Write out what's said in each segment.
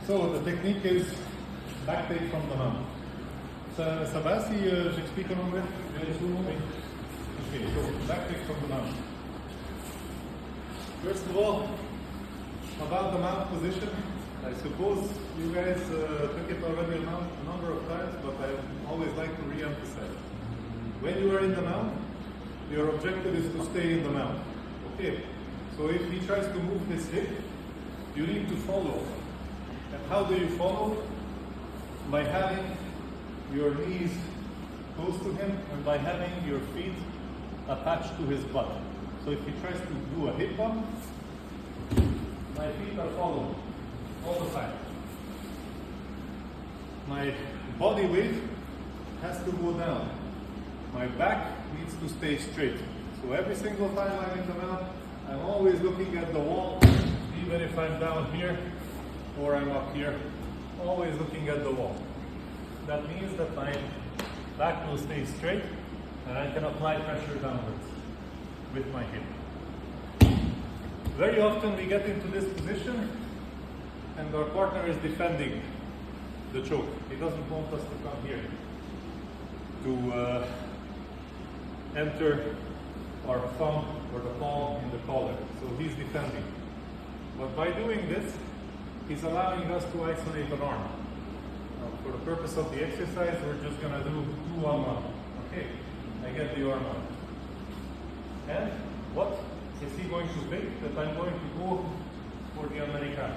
So the technique is backtake from the mount. Ça va si j'explique en anglais? Okay, so backtake from the mount. First of all, about the mount position, I suppose you guys took it already a number of times, but I always like to re-emphasize. When you are in the mount, your objective is to stay in the mount. Okay, so if he tries to move his hip, you need to follow. And how do you follow? By having your knees close to him and by having your feet attached to his butt. So if he tries to do a hip bump, my feet are following all the time. My body weight has to go down. My back needs to stay straight. So every single time I'm in the mount, I'm always looking at the wall, even if I'm down here or I'm up here, always looking at the wall. That means that my back will stay straight and I can apply pressure downwards with my hip. Very often we get into this position and our partner is defending the choke. He doesn't want us to come here to enter our thumb or the palm in the collar. So he's defending. But by doing this, he's allowing us to isolate an arm. For the purpose of the exercise, we're just going to do 2 on 1. Okay, I get the arm out. And what is he going to think? That I'm going to go for the Americano.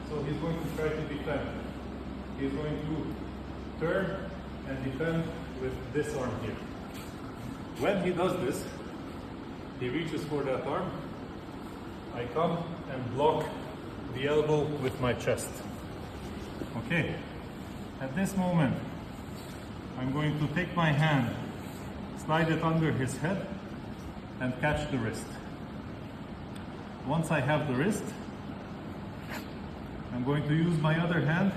So he's going to try to defend. He's going to turn and defend with this arm here. When he does this, he reaches for that arm. I come and block the elbow with my chest. Okay. At this moment, I'm going to take my hand, slide it under his head, and catch the wrist. Once I have the wrist, I'm going to use my other hand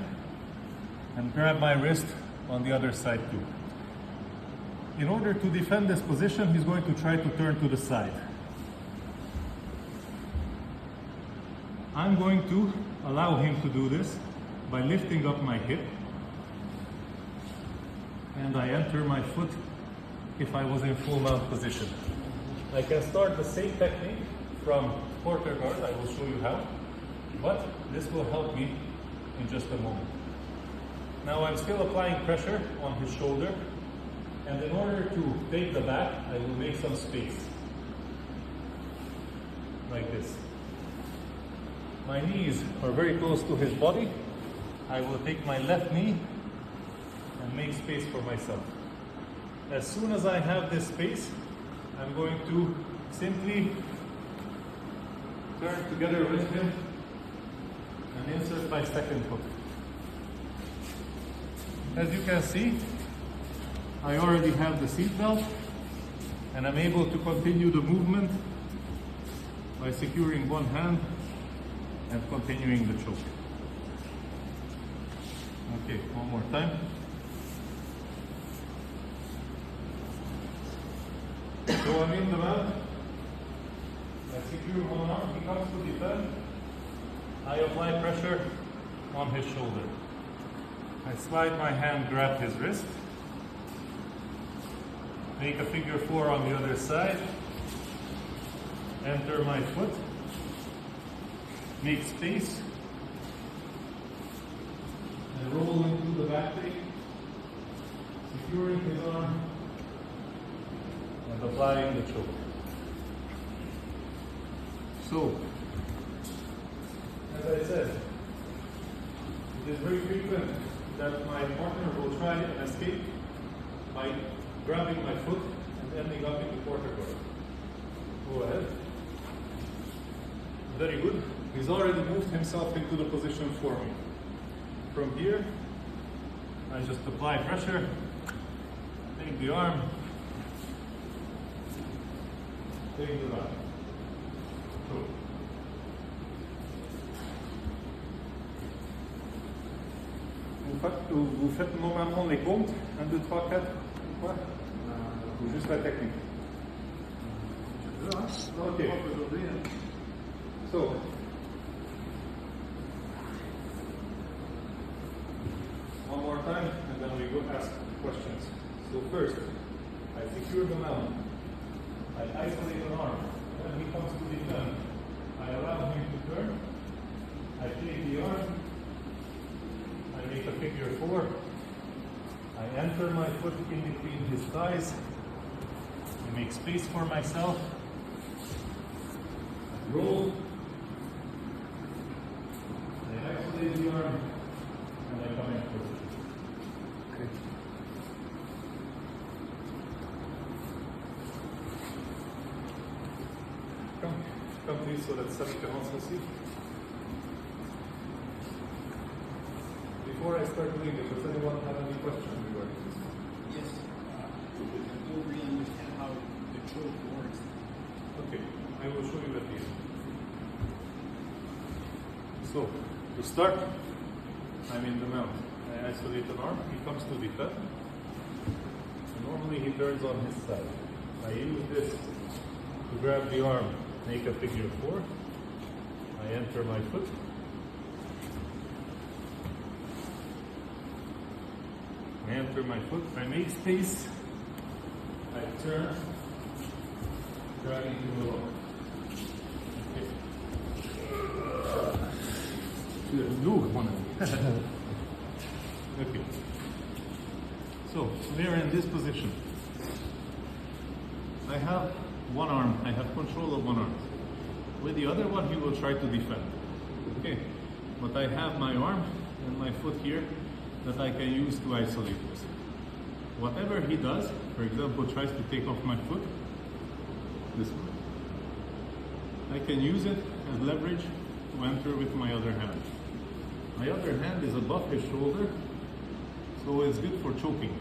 and grab my wrist on the other side too. In order to defend this position, he's going to try to turn to the side. I'm going to allow him to do this by lifting up my hip, and I enter my foot if I was in full mount position. I can start the same technique from quarter guard, I will show you how, but this will help me in just a moment. Now I'm still applying pressure on his shoulder, and in order to take the back, I will make some space, like this. My knees are very close to his body. I will take my left knee and make space for myself. As soon as I have this space, I'm going to simply turn together with him and insert my second hook. As you can see, I already have the seat belt and I'm able to continue the movement by securing one hand and continuing the choke. Okay, one more time. So I'm in the mount. I secure one arm. He comes to defend. I apply pressure on his shoulder. I slide my hand, grab his wrist. Make a figure 4 on the other side. Enter my foot. Make space. And roll into the backtake. Securing his arm. And applying the choke. So, as I said, it is very frequent that my partner will try and escape by grabbing my foot and ending up in the quarter guard. Go ahead. Very good. He's already moved himself into the position for me. From here, I just apply pressure, take the arm, take the back. Vous faites normalement les comptes, 1, 2, 3, 4, quoi? Ou juste la technique? Okay. So, questions. So first, I secure the mount. I isolate an arm. When he comes to defend, I allow him to turn. I take the arm. I make a figure 4. I enter my foot in between his thighs. I make space for myself. I roll. I isolate the arm. And I come in position. Okay. Come please so that Sally can also see. Before I start doing it, does anyone have any questions regarding this? Yes. I don't really understand how the choke works. Okay, I will show you at the end. So, to start, I'm in the mount. I isolate an arm, he comes to defend. And normally he turns on his side. I use this to grab the arm, make a figure 4. I enter my foot. I enter my foot, I make space, I turn, dragging him along. Okay. So we are in this position. I have one arm, I have control of one arm. With the other one, he will try to defend. Okay, but I have my arm and my foot here that I can use to isolate this. Whatever he does, for example, tries to take off my foot, this one, I can use it as leverage to enter with my other hand. My other hand is above his shoulder, so it's good for choking.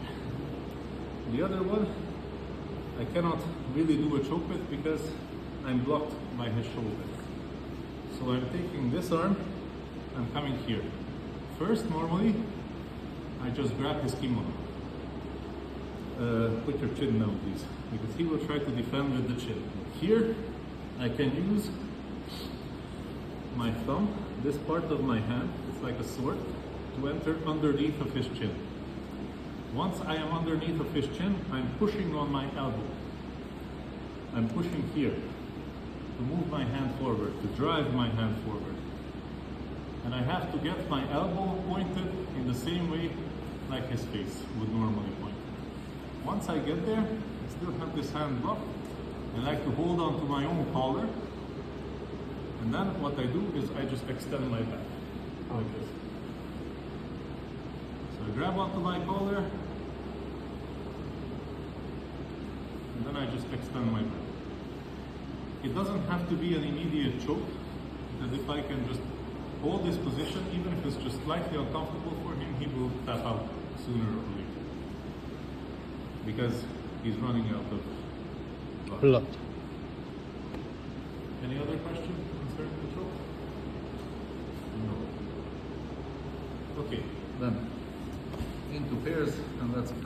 The other one, I cannot really do a choke with because I'm blocked by his shoulder. So I'm taking this arm, I'm coming here. First, normally, I just grab his kimono. Put your chin down, please, because he will try to defend with the chin. Here, I can use my thumb, this part of my hand, it's like a sword, to enter underneath of his chin. Once I am underneath of his chin, I'm pushing on my elbow. I'm pushing here to move my hand forward, to drive my hand forward. And I have to get my elbow pointed in the same way like his face would normally point. Once I get there, I still have this hand blocked. I like to hold on to my own collar. And then what I do is I just extend my back like this. So I grab onto my collar, and then I just extend my back. It doesn't have to be an immediate choke, because if I can just hold this position, even if it's just slightly uncomfortable for him, he will tap out sooner or later. Because he's running out of blood. Any other questions concerning the choke? No. Okay, then into pairs, and that's